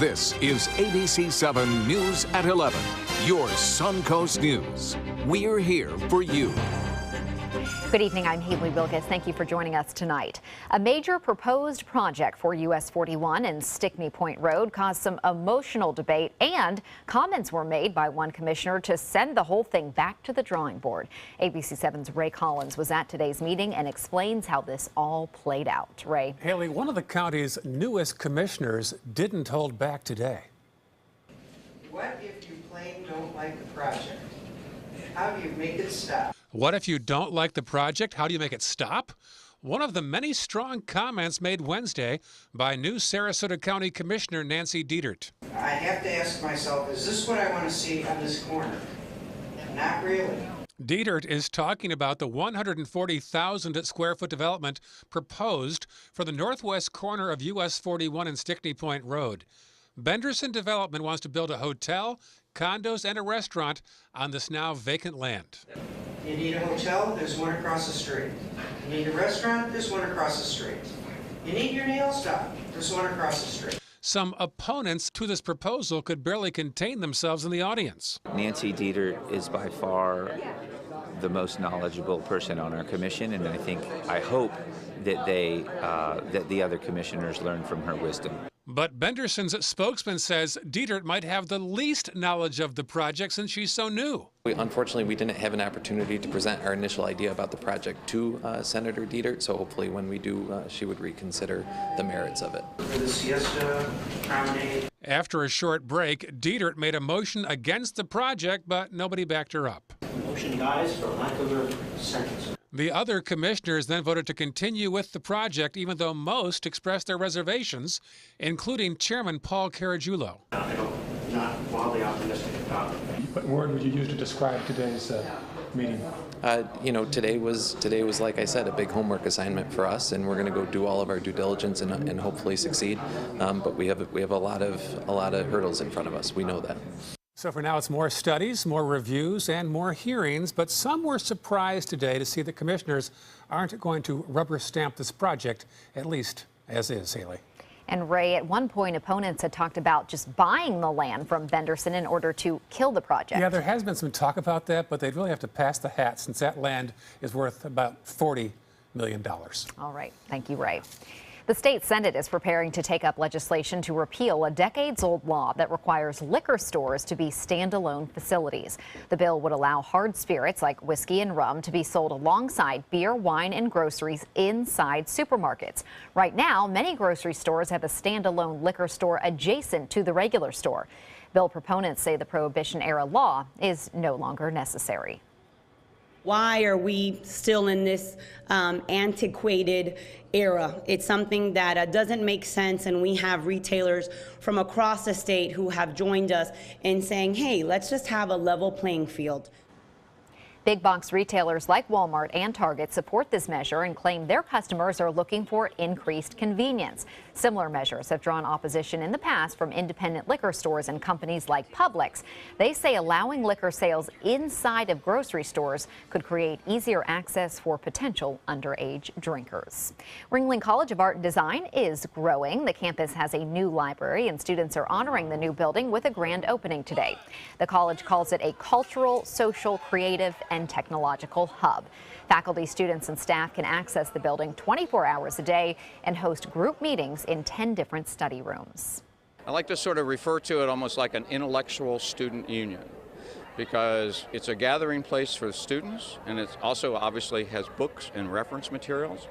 This is ABC7 News at 11, your Suncoast News. We're here for you. Good evening, I'm Haley Wilkes. Thank you for joining us tonight. A major proposed project for US 41 and Stickney Point Road caused some emotional debate, and comments were made by one commissioner to send the whole thing back to the drawing board. ABC7's Ray Collins was at today's meeting and explains how this all played out. Ray. Haley, one of the county's newest commissioners didn't hold back today. What if you plain don't like the project? How do you make it stop? What if you don't like the project? How do you make it stop? One of the many strong comments made Wednesday by new Sarasota County Commissioner Nancy Dietert. I have to ask myself, is this what I want to see on this corner? Not really. Dietert is talking about the 140,000 square foot development proposed for the northwest corner of US 41 and Stickney Point Road. Benderson Development wants to build a hotel, condos, and a restaurant on this now vacant land. You need a hotel? There's one across the street. You need a restaurant? There's one across the street. You need your nail shop? There's one across the street. Some opponents to this proposal could barely contain themselves in the audience. Nancy Dietert is by far the most knowledgeable person on our commission, and I hope that that the other commissioners learn from her wisdom. But Benderson's spokesman says Dietert might have the least knowledge of the project since she's so new. Unfortunately, we didn't have an opportunity to present our initial idea about the project to Senator Dietert, so hopefully when we do, she would reconsider the merits of it. For the siesta promenade. After a short break, Dietert made a motion against the project, but nobody backed her up. Motion dies for lack of a sentence. The other commissioners then voted to continue with the project, even though most expressed their reservations, including Chairman Paul Caragiulo. I'm not wildly optimistic about it. What word would you use to describe today's meeting? Today was, like I said, a big homework assignment for us, and we're going to go do all of our due diligence and hopefully succeed. But we have a lot of hurdles in front of us. We know that. So for now, it's more studies, more reviews, and more hearings, but some were surprised today to see the commissioners aren't going to rubber stamp this project, at least as is, Haley. And Ray, at one point, opponents had talked about just buying the land from Benderson in order to kill the project. Yeah, there has been some talk about that, but they'd really have to pass the hat since that land is worth about $40 million. All right. Thank you, Ray. The state Senate is preparing to take up legislation to repeal a decades-old law that requires liquor stores to be standalone facilities. The bill would allow hard spirits like whiskey and rum to be sold alongside beer, wine, and groceries inside supermarkets. Right now, many grocery stores have a standalone liquor store adjacent to the regular store. Bill proponents say the Prohibition-era law is no longer necessary. Why are we still in this antiquated era? It's something that doesn't make sense, and we have retailers from across the state who have joined us in saying, hey, let's just have a level playing field. Big box retailers like Walmart and Target support this measure and claim their customers are looking for increased convenience. Similar measures have drawn opposition in the past from independent liquor stores and companies like Publix. They say allowing liquor sales inside of grocery stores could create easier access for potential underage drinkers. Ringling College of Art and Design is growing. The campus has a new library, and students are honoring the new building with a grand opening today. The college calls it a cultural, social, creative, and technological hub. Faculty, students, and staff can access the building 24 hours a day and host group meetings in 10 different study rooms. I like to sort of refer to it almost like an intellectual student union, because it's a gathering place for students, and it also obviously has books and reference materials.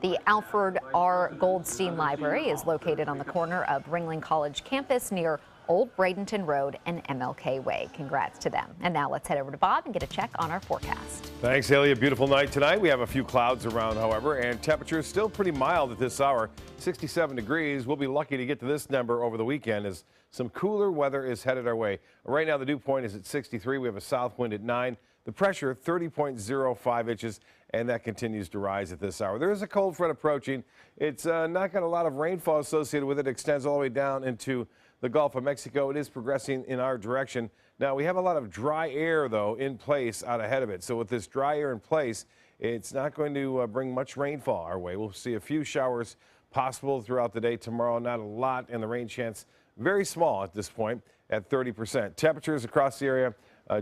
The Alfred R. Goldstein Library is located on the corner of Ringling College campus near Old Bradenton Road and MLK Way. Congrats to them. And now let's head over to Bob and get a check on our forecast. Thanks, Haley. A beautiful night tonight. We have a few clouds around, however, and temperatures still pretty mild at this hour. 67 degrees. We'll be lucky to get to this number over the weekend as some cooler weather is headed our way. Right now, the dew point is at 63. We have a south wind at 9. The pressure 30.05 inches, and that continues to rise at this hour. There is a cold front approaching. It's not got a lot of rainfall associated with it. It extends all the way down into the Gulf of Mexico. It is progressing in our direction. Now, we have a lot of dry air, though, in place out ahead of it. So with this dry air in place, it's not going to bring much rainfall our way. We'll see a few showers possible throughout the day tomorrow. Not a lot, and the rain chance very small at this point at 30%. Temperatures across the area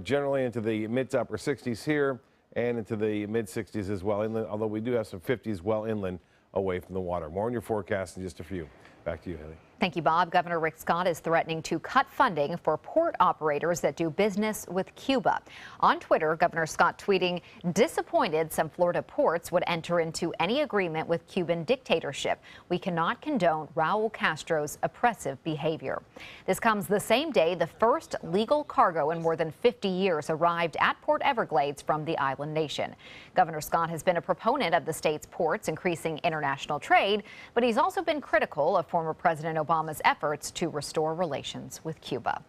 generally into the mid to upper 60s here and into the mid 60s as well inland, although we do have some 50s well inland away from the water. More on your forecast in just a few. Back to you, Haley. Thank you, Bob. Governor Rick Scott is threatening to cut funding for port operators that do business with Cuba. On Twitter, Governor Scott tweeting, disappointed some Florida ports would enter into any agreement with Cuban dictatorship. We cannot condone Raul Castro's oppressive behavior. This comes the same day the first legal cargo in more than 50 years arrived at Port Everglades from the island nation. Governor Scott has been a proponent of the state's ports increasing international trade, but he's also been critical of former President Obama's efforts to restore relations with Cuba.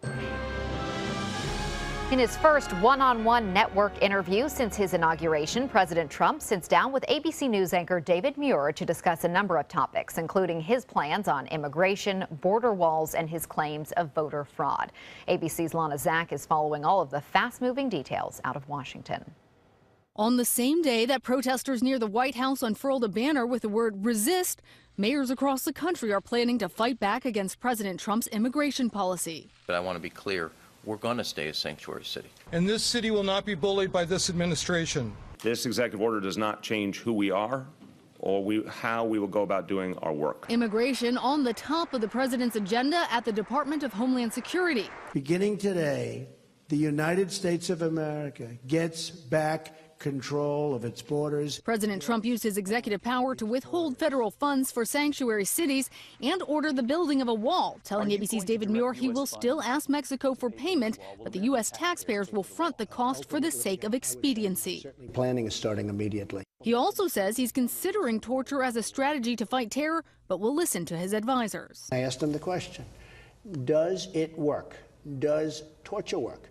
In his first one-on-one network interview since his inauguration, President Trump sits down with ABC News anchor David Muir to discuss a number of topics, including his plans on immigration, border walls, and his claims of voter fraud. ABC's Lana Zak is following all of the fast-moving details out of Washington. On the same day that protesters near the White House unfurled a banner with the word resist, mayors across the country are planning to fight back against President Trump's immigration policy. But I want to be clear, we're going to stay a sanctuary city. And this city will not be bullied by this administration. This executive order does not change who we are or how we will go about doing our work. Immigration on the top of the president's agenda at the Department of Homeland Security. Beginning today, the United States of America gets back control of its borders. President Trump used his executive power to withhold federal funds for sanctuary cities and order the building of a wall, telling ABC's David Muir he will still ask Mexico for payment, but the U.S. taxpayers will front the cost for the sake of expediency. Planning is starting immediately. He also says he's considering torture as a strategy to fight terror, but will listen to his advisors. I asked him the question, does it work? Does torture work?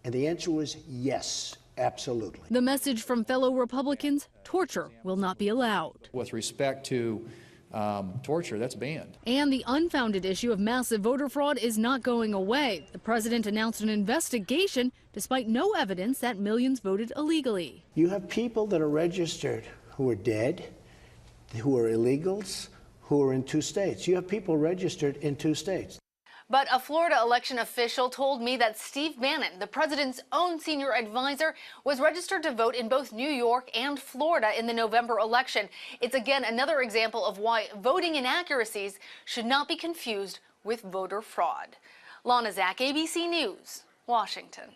And the answer was yes. Absolutely. The message from fellow Republicans, torture will not be allowed. With respect to torture, that's banned. And the unfounded issue of massive voter fraud is not going away. The president announced an investigation despite no evidence that millions voted illegally. You have people that are registered who are dead, who are illegals, who are in 2 states. You have people registered in 2 states. But a Florida election official told me that Steve Bannon, the president's own senior advisor, was registered to vote in both New York and Florida in the November election. It's again another example of why voting inaccuracies should not be confused with voter fraud. Lana Zak, ABC News, Washington.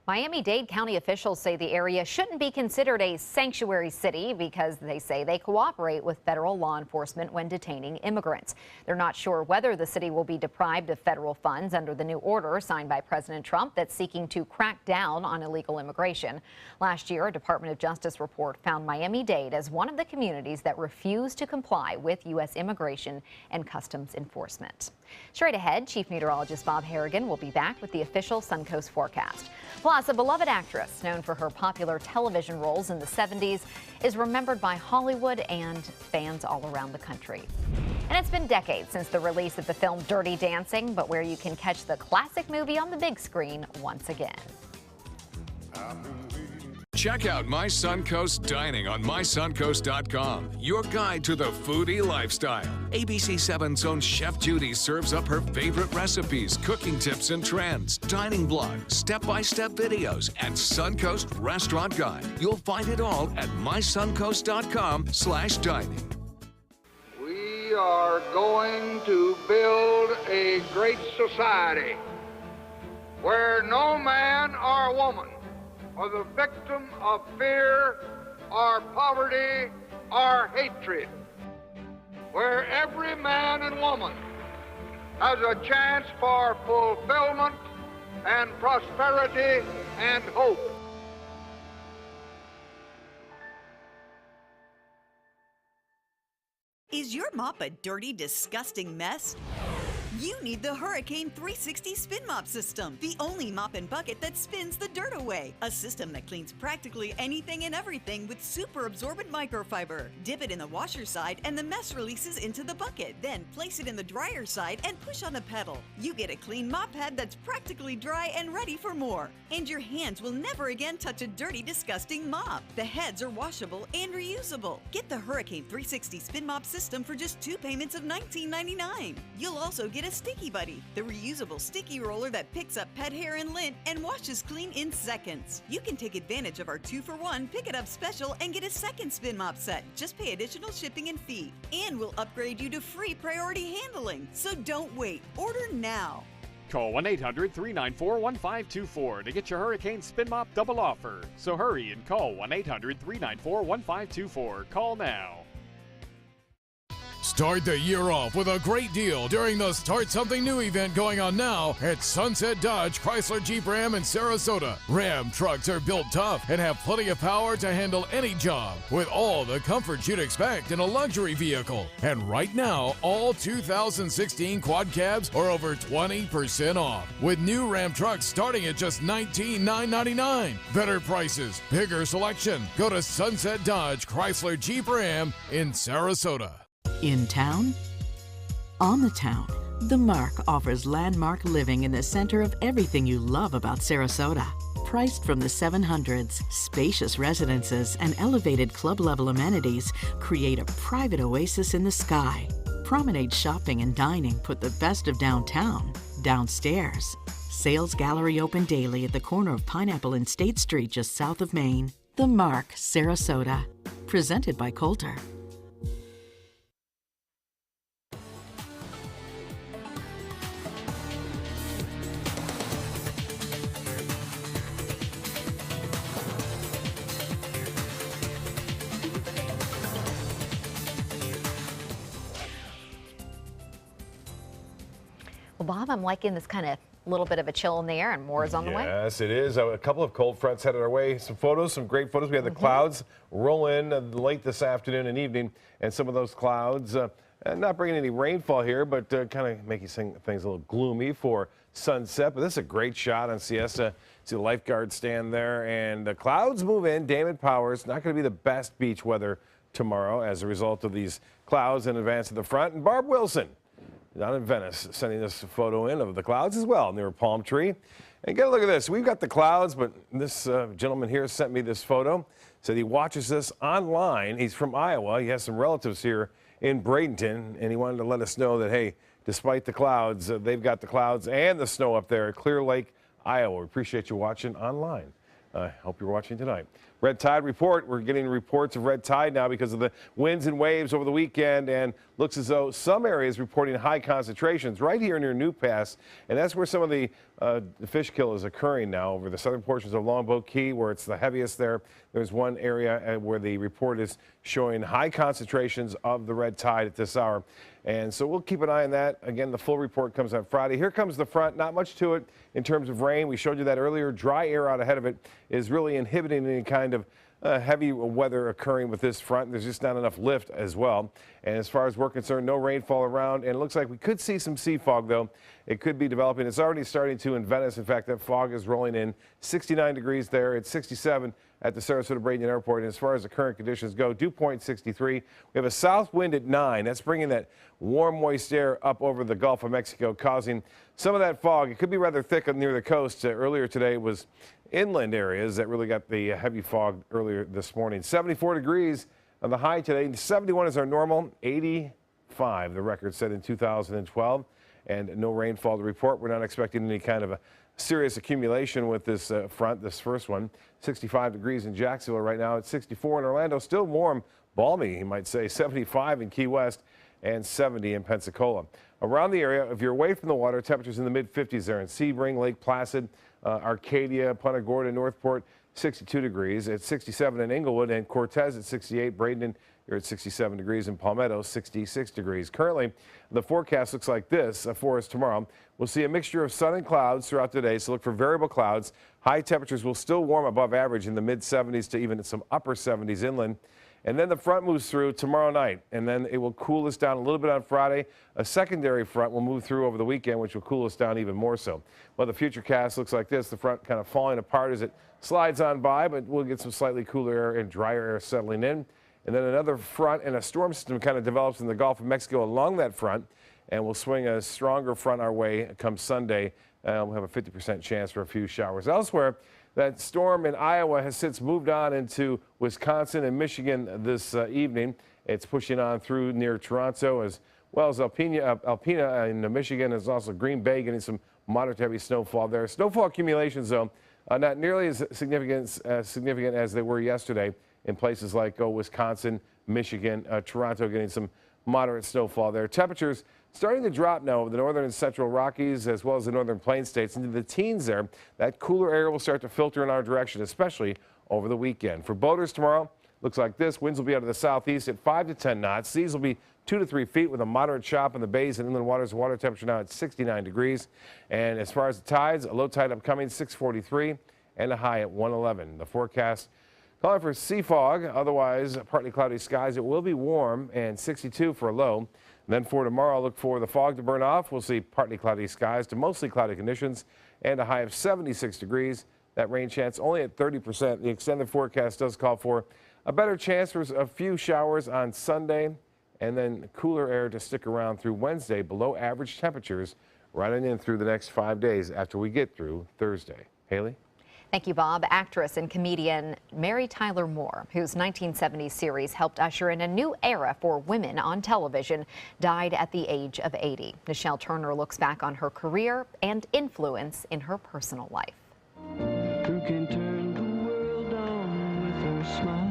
Miami-Dade County officials say the area shouldn't be considered a sanctuary city because they say they cooperate with federal law enforcement when detaining immigrants. They're not sure whether the city will be deprived of federal funds under the new order signed by President Trump that's seeking to crack down on illegal immigration. Last year, a Department of Justice report found Miami-Dade as one of the communities that refused to comply with U.S. Immigration and Customs Enforcement. Straight ahead, Chief Meteorologist Bob Harrigan will be back with the official Suncoast forecast. Plus, a beloved actress known for her popular television roles in the 70s is remembered by Hollywood and fans all around the country. And it's been decades since the release of the film Dirty Dancing, but where you can catch the classic movie on the big screen once again. Check out My Suncoast Dining on mysuncoast.com, your guide to the foodie lifestyle. ABC7's own Chef Judy serves up her favorite recipes, cooking tips and trends, dining blogs, step-by-step videos, and Suncoast Restaurant Guide. You'll find it all at mysuncoast.com/dining. We are going to build a great society where no man or woman or the victim of fear or poverty or hatred, where every man and woman has a chance for fulfillment and prosperity and hope. Is your mop a dirty, disgusting mess? You need the Hurricane 360 Spin Mop System, the only mop and bucket that spins the dirt away. A system that cleans practically anything and everything with super absorbent microfiber. Dip it in the washer side and the mess releases into the bucket. Then place it in the dryer side and push on a pedal. You get a clean mop head that's practically dry and ready for more. And your hands will never again touch a dirty, disgusting mop. The heads are washable and reusable. Get the Hurricane 360 Spin Mop System for just 2 payments of $19.99. You'll also get a Sticky Buddy, the reusable sticky roller that picks up pet hair and lint and washes clean in seconds. You can take advantage of our 2-for-1 Pick It Up special and get a second spin mop set. Just pay additional shipping and fee. And we'll upgrade you to free priority handling. So don't wait. Order now. Call 1-800-394-1524 to get your Hurricane Spin Mop double offer. So hurry and call 1-800-394-1524. Call now. Start the year off with a great deal during the Start Something New event going on now at Sunset Dodge Chrysler Jeep Ram in Sarasota. Ram trucks are built tough and have plenty of power to handle any job with all the comfort you'd expect in a luxury vehicle. And right now, all 2016 quad cabs are over 20% off with new Ram trucks starting at just $19,999. Better prices, bigger selection. Go to Sunset Dodge Chrysler Jeep Ram in Sarasota. In town? On the town, The Mark offers landmark living in the center of everything you love about Sarasota. Priced from the 700s, spacious residences and elevated club-level amenities create a private oasis in the sky. Promenade shopping and dining put the best of downtown downstairs. Sales gallery open daily at the corner of Pineapple and State Street just south of Maine. The Mark, Sarasota. Presented by Coulter. Well, Bob, I'm liking this kind of little bit of a chill in the air, and more is on the way. Yes, it is. A couple of cold fronts headed our way. Some photos, some great photos. We had the clouds roll in late this afternoon and evening, and some of those clouds not bringing any rainfall here, but kind of making things a little gloomy for sunset. But this is a great shot on Siesta. See the lifeguard stand there, and the clouds move in. Damon Powers, not going to be the best beach weather tomorrow as a result of these clouds in advance of the front. And Barb Wilson, down in Venice, sending this photo in of the clouds as well near a palm tree. And get a look at this. We've got the clouds, but this gentleman here sent me this photo. Said he watches this online. He's from Iowa. He has some relatives here in Bradenton, and he wanted to let us know that, hey, despite the clouds, they've got the clouds and the snow up there at Clear Lake, Iowa. We appreciate you watching online. I hope you're watching tonight. Red Tide report. We're getting reports of red tide now because of the winds and waves over the weekend, and looks as though some areas reporting high concentrations right here near New Pass, and that's where some of the fish kill is occurring now over the southern portions of Longboat Key, where it's the heaviest there. There's one area where the report is showing high concentrations of the red tide at this hour. And so we'll keep an eye on that. Again, the full report comes on Friday. Here comes the front. Not much to it in terms of rain. We showed you that earlier. Dry air out ahead of it is really inhibiting any kind of heavy weather occurring with this front. There's just not enough lift as well. And as far as we're concerned, no rainfall around. And it looks like we could see some sea fog, though. It could be developing. It's already starting to in Venice. In fact, that fog is rolling in. 69 degrees there. It's 67 at the Sarasota Bradenton Airport. And as far as the current conditions go, dew point 63. We have a south wind at 9. That's bringing that warm, moist air up over the Gulf of Mexico, causing some of that fog. It could be rather thick near the coast. Earlier today was inland areas that really got the heavy fog earlier this morning. 74 degrees on the high today. 71 is our normal. 85, the record set in 2012. And no rainfall to report. We're not expecting any kind of a serious accumulation with this front, this first one. 65 degrees in Jacksonville right now. It's 64 in Orlando. Still warm, balmy, you might say. 75 in Key West and 70 in Pensacola. Around the area, if you're away from the water, temperatures in the mid-50s there in Sebring, Lake Placid, Arcadia, Punta Gorda, Northport, 62 degrees. At 67 in Inglewood and Cortez at 68. Bradenton, you're at 67 degrees. In Palmetto, 66 degrees. Currently, the forecast looks like this for us tomorrow. We'll see a mixture of sun and clouds throughout the day, so look for variable clouds. High temperatures will still warm above average in the mid-70s to even some upper 70s inland. And then the front moves through tomorrow night, and then it will cool us down a little bit on Friday. A secondary front will move through over the weekend, which will cool us down even more so. Well, the futurecast looks like this. The front kind of falling apart as it slides on by, but we'll get some slightly cooler air and drier air settling in. And then another front and a storm system kind of develops in the Gulf of Mexico along that front, and we'll swing a stronger front our way come Sunday. We'll have a 50% chance for a few showers. Elsewhere, that storm in Iowa has since moved on into Wisconsin and Michigan this evening. It's pushing on through near Toronto, as well as Alpena in Michigan. There's also Green Bay getting some moderate to heavy snowfall there. Snowfall accumulations, though, not nearly as significant as they were yesterday in places like Wisconsin, Michigan, Toronto getting some moderate snowfall there. Temperatures starting to drop now over the northern and central Rockies as well as the northern Plains states into the teens there. That cooler air will start to filter in our direction, especially over the weekend. For boaters tomorrow, looks like this. Winds will be out of the southeast at 5 to 10 knots. Seas will be 2 to 3 feet with a moderate chop in the bays and inland waters. Water temperature now at 69 degrees. And as far as the tides, a low tide upcoming 6:43 and a high at 1:11. The forecast calling for sea fog, otherwise partly cloudy skies. It will be warm and 62 for a low. And then for tomorrow, look for the fog to burn off. We'll see partly cloudy skies to mostly cloudy conditions and a high of 76 degrees. That rain chance only at 30%. The extended forecast does call for a better chance for a few showers on Sunday, and then cooler air to stick around through Wednesday, below average temperatures running in through the next 5 days after we get through Thursday. Haley? Thank you, Bob. Actress and comedian Mary Tyler Moore, whose 1970s series helped usher in a new era for women on television, died at the age of 80. Nichelle Turner looks back on her career and influence in her personal life. Who can turn the world on with her smile?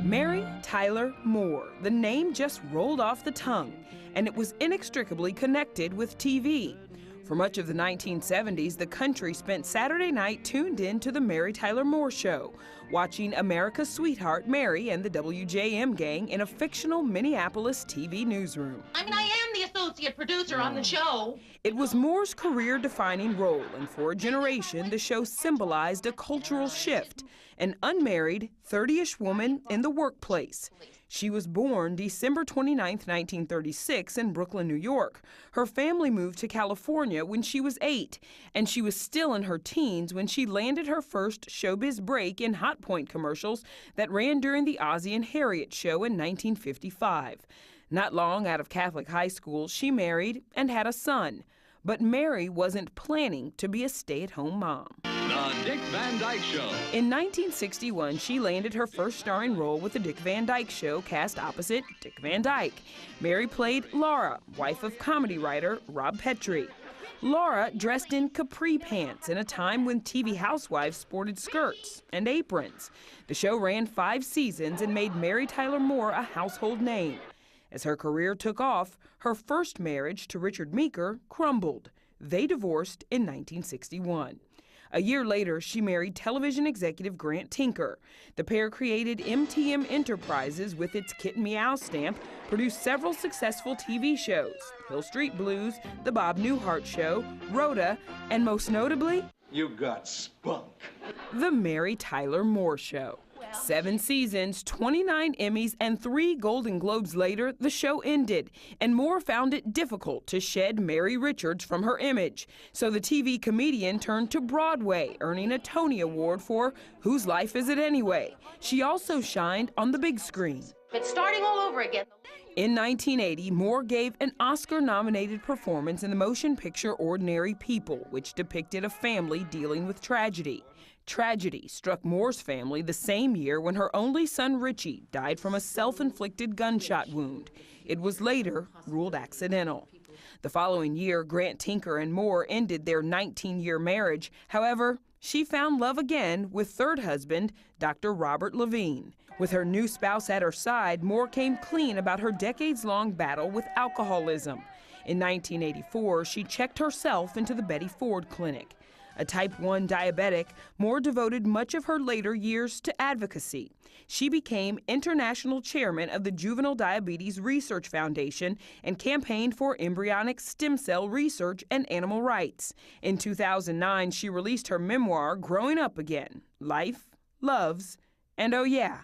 Mary Tyler Moore. The name just rolled off the tongue, and it was inextricably connected with TV. For much of the 1970s, the country spent Saturday night tuned in to the Mary Tyler Moore Show, watching America's sweetheart Mary and the WJM gang in a fictional Minneapolis TV newsroom. I mean, I am the associate producer on the show. It was Moore's career-defining role, and for a generation, the show symbolized a cultural shift, an unmarried, 30-ish woman in the workplace. She was born December 29, 1936 in Brooklyn, New York. Her family moved to California when she was 8, and she was still in her teens when she landed her first showbiz break in Hot Point commercials that ran during the Ozzie and Harriet show in 1955. Not long out of Catholic high school, she married and had a son. But Mary wasn't planning to be a stay-at-home mom. The Dick Van Dyke Show. In 1961, she landed her first starring role with The Dick Van Dyke Show, cast opposite Dick Van Dyke. Mary played Laura, wife of comedy writer Rob Petrie. Laura dressed in capri pants in a time when TV housewives sported skirts and aprons. The show ran 5 seasons and made Mary Tyler Moore a household name. As her career took off, her first marriage to Richard Meeker crumbled. They divorced in 1961. A year later, she married television executive Grant Tinker. The pair created MTM Enterprises with its Kitten Meow stamp, produced several successful TV shows, Hill Street Blues, The Bob Newhart Show, Rhoda, and most notably, You got spunk. The Mary Tyler Moore Show. 7 seasons, 29 Emmys, and 3 Golden Globes later, the show ended, and Moore found it difficult to shed Mary Richards from her image. So the TV comedian turned to Broadway, earning a Tony Award for Whose Life Is It Anyway? She also shined on the big screen. It's starting all over again. In 1980, Moore gave an Oscar-nominated performance in the motion picture Ordinary People, which depicted a family dealing with tragedy. Tragedy struck Moore's family the same year when her only son Richie died from a self-inflicted gunshot wound. It was later ruled accidental. The following year, Grant Tinker and Moore ended their 19-year marriage. However, she found love again with third husband, Dr. Robert Levine. With her new spouse at her side, Moore came clean about her decades-long battle with alcoholism. In 1984, she checked herself into the Betty Ford Clinic. A type 1 diabetic, Moore devoted much of her later years to advocacy. She became international chairman of the Juvenile Diabetes Research Foundation and campaigned for embryonic stem cell research and animal rights. In 2009, she released her memoir, Growing Up Again: Life, Loves, and oh yeah,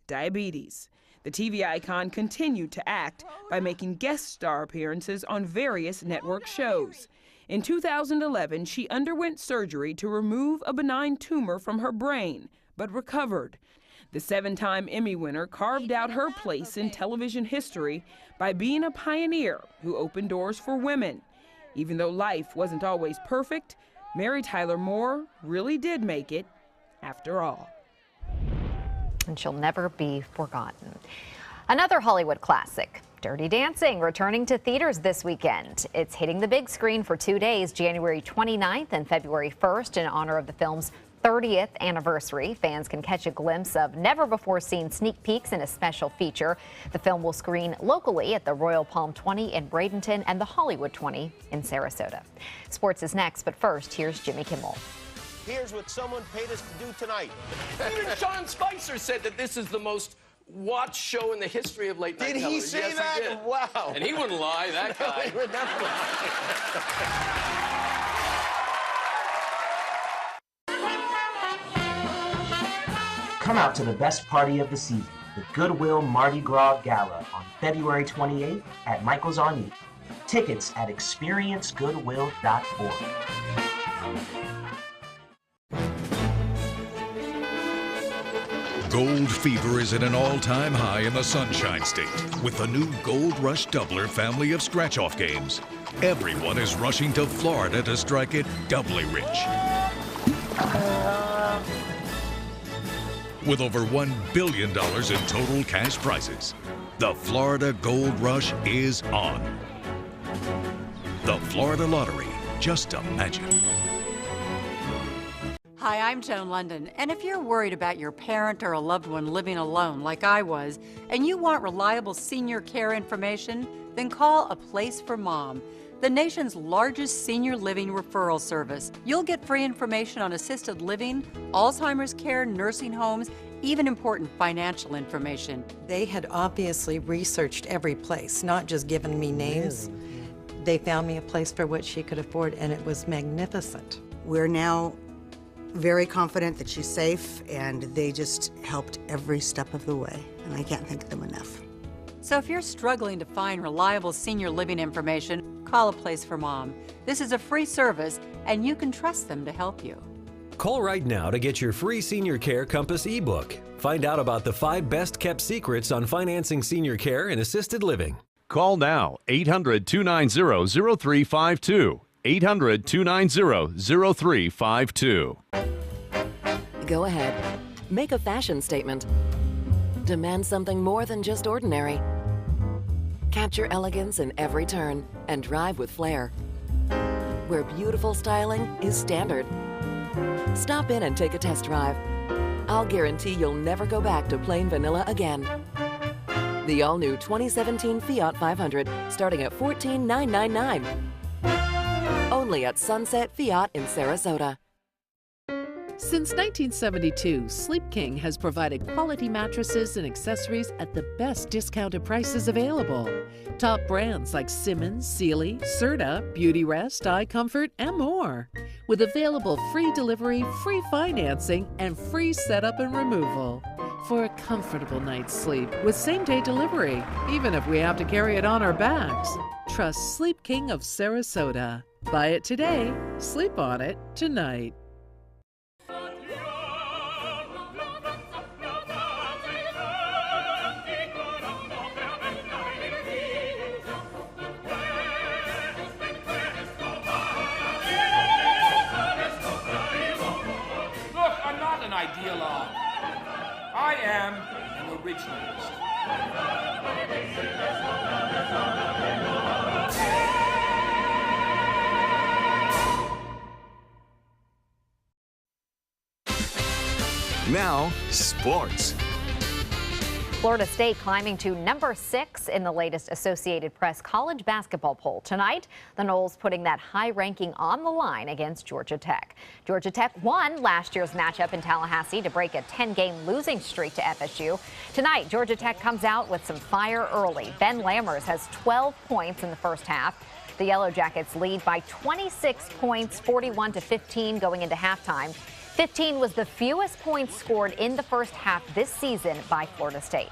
Diabetes. The TV icon continued to act by making guest star appearances on various network shows. In 2011, she underwent surgery to remove a benign tumor from her brain, but recovered. The 7-time Emmy winner carved out her place in television history by being a pioneer who opened doors for women. Even though life wasn't always perfect, Mary Tyler Moore really did make it, after all. And she'll never be forgotten. Another Hollywood classic, Dirty Dancing, returning to theaters this weekend. It's hitting the big screen for 2 days, January 29th and February 1st, in honor of the film's 30th anniversary. Fans can catch a glimpse of never-before-seen sneak peeks in a special feature. The film will screen locally at the Royal Palm 20 in Bradenton and the Hollywood 20 in Sarasota. Sports is next, but first, here's Jimmy Kimmel. Here's what someone paid us to do tonight. Even Sean Spicer said that this is the most watched show in the history of late night television. Did he say yes, that? He did. Wow. And he wouldn't lie, that guy. He would never lie. Come out to the best party of the season, the Goodwill Mardi Gras Gala on February 28th at Michael's on E. Tickets at experiencegoodwill.org. Gold fever is at an all-time high in the Sunshine State with the new Gold Rush Doubler family of scratch-off games. Everyone is rushing to Florida to strike it doubly rich. With over $1 billion in total cash prizes, the Florida Gold Rush is on. The Florida Lottery, just imagine. Hi, I'm Joan London, and if you're worried about your parent or a loved one living alone like I was, and you want reliable senior care information, then call A Place for Mom, the nation's largest senior living referral service. You'll get free information on assisted living, Alzheimer's care, nursing homes, even important financial information. They had obviously researched every place, not just given me names. They found me a place for what she could afford, and it was magnificent. We're now very confident that she's safe, and they just helped every step of the way, and I can't thank them enough. So if you're struggling to find reliable senior living information, call A Place for Mom. This is a free service, and you can trust them to help you. Call right now to get your free Senior Care Compass ebook. Find out about the 5 best-kept secrets on financing senior care and assisted living. Call now, 800-290-0352. 800-290-0352. Go ahead. Make a fashion statement. Demand something more than just ordinary. Capture elegance in every turn and drive with flair. Where beautiful styling is standard. Stop in and take a test drive. I'll guarantee you'll never go back to plain vanilla again. The all-new 2017 Fiat 500, starting at $14,999. Only at Sunset Fiat in Sarasota. Since 1972, Sleep King has provided quality mattresses and accessories at the best discounted prices available. Top brands like Simmons, Sealy, Serta, Beauty Rest, Eye Comfort, and more. With available free delivery, free financing, and free setup and removal. For a comfortable night's sleep with same-day delivery, even if we have to carry it on our backs. Trust Sleep King of Sarasota. Buy it today, sleep on it tonight. Ideologue. I am an originalist. Now, sports. Florida State climbing to number 6 in the latest Associated Press college basketball poll. Tonight, the Noles putting that high ranking on the line against Georgia Tech. Georgia Tech won last year's matchup in Tallahassee to break a 10-game losing streak to FSU. Tonight, Georgia Tech comes out with some fire early. Ben Lammers has 12 points in the first half. The Yellow Jackets lead by 26 points, 41-15 going into halftime. 15 was the fewest points scored in the first half this season by Florida State.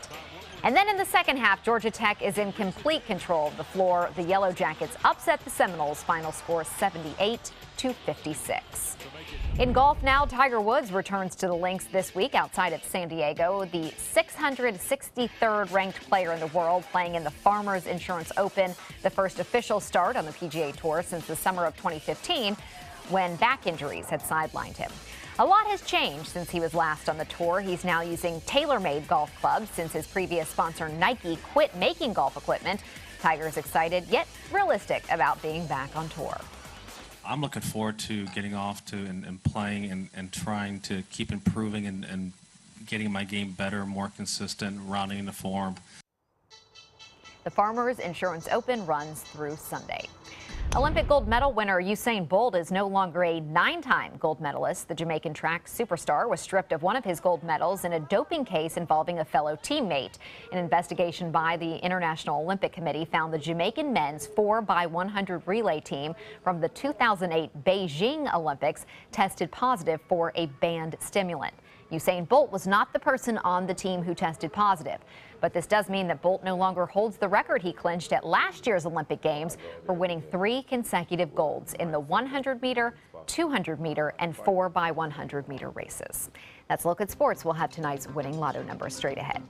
And then in the second half, Georgia Tech is in complete control of the floor. The Yellow Jackets upset the Seminoles. Final score 78-56. In golf now, Tiger Woods returns to the links this week outside of San Diego. The 663rd ranked player in the world playing in the Farmers Insurance Open, the first official start on the PGA Tour since the summer of 2015 when back injuries had sidelined him. A lot has changed since he was last on the tour. He's now using tailor-made golf clubs since his previous sponsor Nike quit making golf equipment. Tiger's excited yet realistic about being back on tour. I'm looking forward to getting off to and playing and trying to keep improving and getting my game better, more consistent, rounding into form. The Farmers Insurance Open runs through Sunday. Olympic gold medal winner Usain Bolt is no longer a 9-time gold medalist. The Jamaican track superstar was stripped of one of his gold medals in a doping case involving a fellow teammate. An investigation by the International Olympic Committee found the Jamaican men's 4x100 relay team from the 2008 Beijing Olympics tested positive for a banned stimulant. Usain Bolt was not the person on the team who tested positive. But this does mean that Bolt no longer holds the record he clinched at last year's Olympic Games for winning 3 consecutive golds in the 100-meter, 200-meter, and 4x100-meter races. That's a look at sports. We'll have tonight's winning lotto number straight ahead.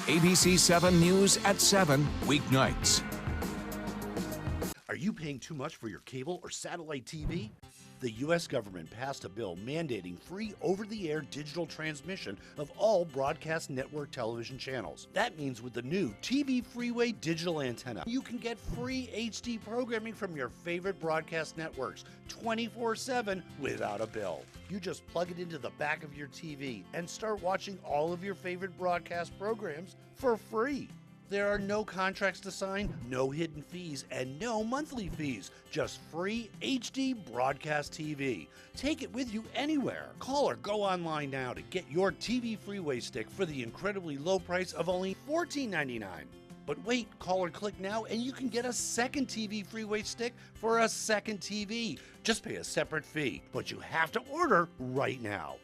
ABC7 News at 7 weeknights. Are you paying too much for your cable or satellite TV? The U.S. government passed a bill mandating free over-the-air digital transmission of all broadcast network television channels. That means with the new TV Freeway digital antenna, you can get free HD programming from your favorite broadcast networks 24/7 without a bill. You just plug it into the back of your TV and start watching all of your favorite broadcast programs for free. There are no contracts to sign, no hidden fees, and no monthly fees. Just free HD broadcast TV. Take it with you anywhere. Call or go online now to get your TV Freeway stick for the incredibly low price of only $14.99. But wait, call or click now and you can get a second TV Freeway stick for a second TV. Just pay a separate fee, but you have to order right now.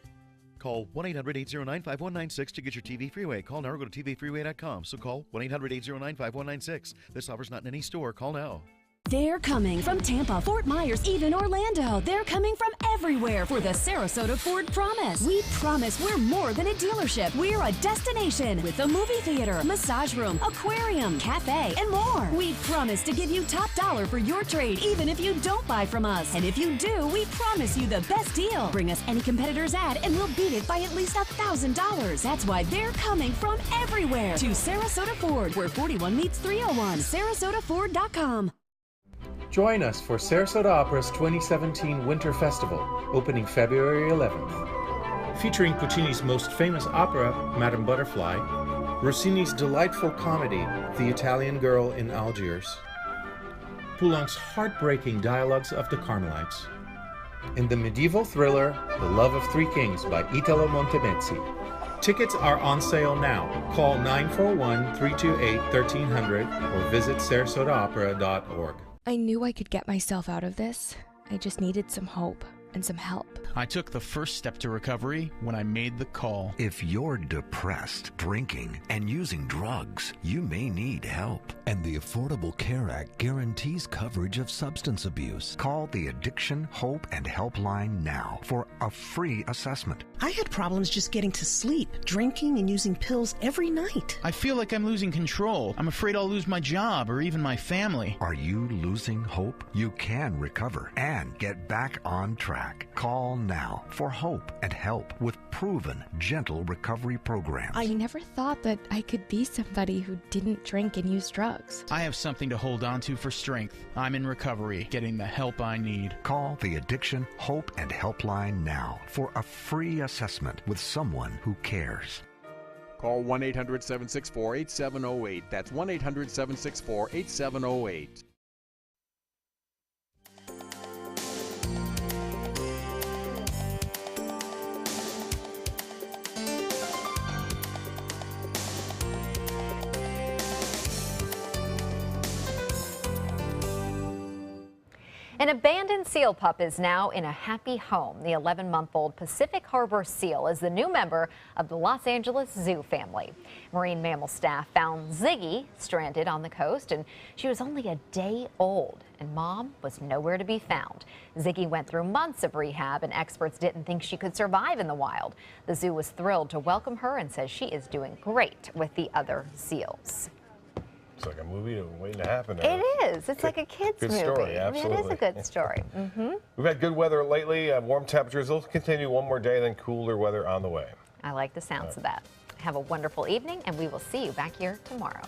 Call 1-800-809-5196 to get your TV Freeway. Call now or go to tvfreeway.com. So call 1-800-809-5196. This offer's not in any store. Call now. They're coming from Tampa, Fort Myers, even Orlando. They're coming from everywhere for the Sarasota Ford Promise. We promise we're more than a dealership. We're a destination with a movie theater, massage room, aquarium, cafe, and more. We promise to give you top dollar for your trade, even if you don't buy from us. And if you do, we promise you the best deal. Bring us any competitor's ad and we'll beat it by at least $1,000. That's why they're coming from everywhere to Sarasota Ford, where 41 meets 301. SarasotaFord.com. Join us for Sarasota Opera's 2017 Winter Festival, opening February 11th. Featuring Puccini's most famous opera, Madame Butterfly, Rossini's delightful comedy, The Italian Girl in Algiers, Poulenc's heartbreaking Dialogues of the Carmelites, and the medieval thriller, The Love of Three Kings by Italo Montemezzi. Tickets are on sale now. Call 941-328-1300 or visit sarasotaopera.org. I knew I could get myself out of this. I just needed some hope and some help. I took the first step to recovery when I made the call. If you're depressed, drinking, and using drugs, you may need help. And the Affordable Care Act guarantees coverage of substance abuse. Call the Addiction, Hope, and Helpline now for a free assessment. I had problems just getting to sleep, drinking and using pills every night. I feel like I'm losing control. I'm afraid I'll lose my job or even my family. Are you losing hope? You can recover and get back on track. Call now for hope and help with proven, gentle recovery programs. I never thought that I could be somebody who didn't drink and use drugs. I have something to hold on to for strength. I'm in recovery, getting the help I need. Call the Addiction, Hope, and Helpline now for a free assessment with someone who cares. Call 1-800-764-8708. That's 1-800-764-8708. An abandoned seal pup is now in a happy home. The 11-month-old Pacific Harbor seal is the new member of the Los Angeles Zoo family. Marine mammal staff found Ziggy stranded on the coast, and she was only a day old, and Mom was nowhere to be found. Ziggy went through months of rehab, and experts didn't think she could survive in the wild. The zoo was thrilled to welcome her and says she is doing great with the other seals. It's like a movie waiting to happen. It is. It's like a kid's movie. Good story, I mean, absolutely. it is a good story. We've had good weather lately. Warm temperatures will continue one more day, then cooler weather on the way. I like the sounds of that. Have a wonderful evening, and we will see you back here tomorrow.